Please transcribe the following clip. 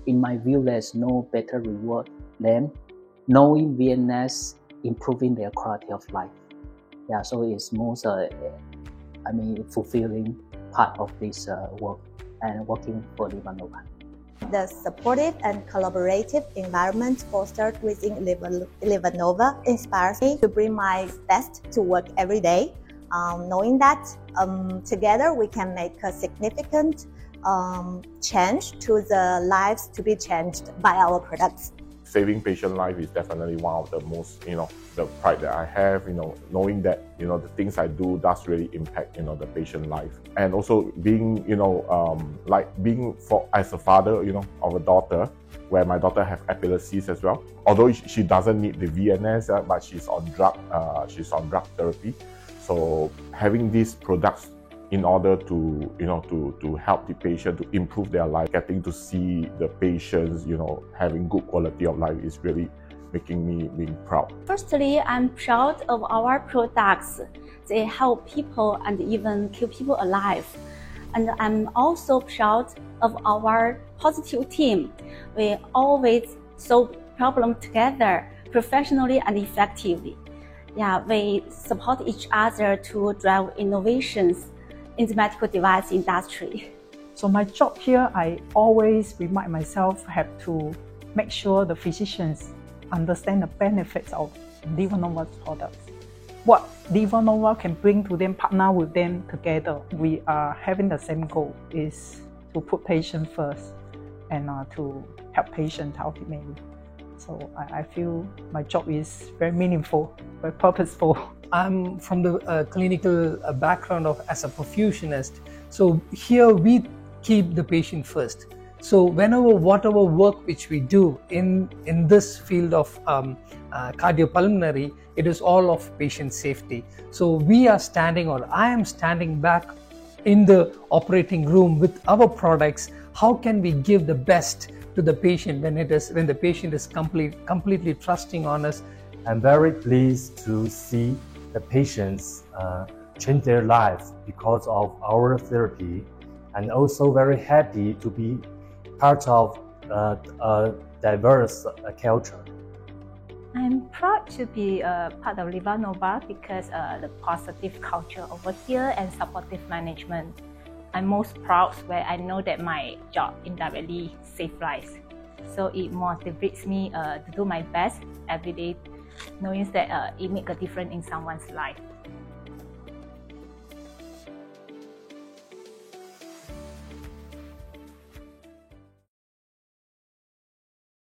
in my view, there's no better reward than knowing VNS improving their quality of life. Yeah, so it's most fulfilling part of this work and working for LivaNova. The supportive and collaborative environment fostered within LivaNova inspires me to bring my best to work every day, knowing that together we can make a significant change to the lives to be changed by our products. Saving patient life is definitely one of the most, the pride that I have, knowing that, the things I do does really impact, the patient life. And also being, as a father, of a daughter, where my daughter have epilepsies as well. Although she doesn't need the VNS, but she's on drug therapy. So having these products in order to help the patient to improve their life, getting to see the patients, having good quality of life is really making me being proud. Firstly, I'm proud of our products. They help people and even keep people alive. And I'm also proud of our positive team. We always solve problems together, professionally and effectively. Yeah, we support each other to drive innovations in the medical device industry. So my job here, I always remind myself have to make sure the physicians understand the benefits of LivaNova's products. What LivaNova can bring to them, partner with them together. We are having the same goal, is to put patient first and to help patient ultimately. So I feel my job is very meaningful, very purposeful. I'm from the clinical background as a perfusionist. So here we keep the patient first. So whatever work which we do in this field of cardiopulmonary, it is all of patient safety. So I am standing back in the operating room with our products. How can we give the best to the patient when the patient is completely trusting on us? I'm very pleased to see the patients change their lives because of our therapy, and also very happy to be part of a diverse culture. I'm proud to be part of LivaNova because the positive culture over here and supportive management. I'm most proud where I know that my job indirectly saves lives. So it motivates me to do my best every day, knowing that it makes a difference in someone's life.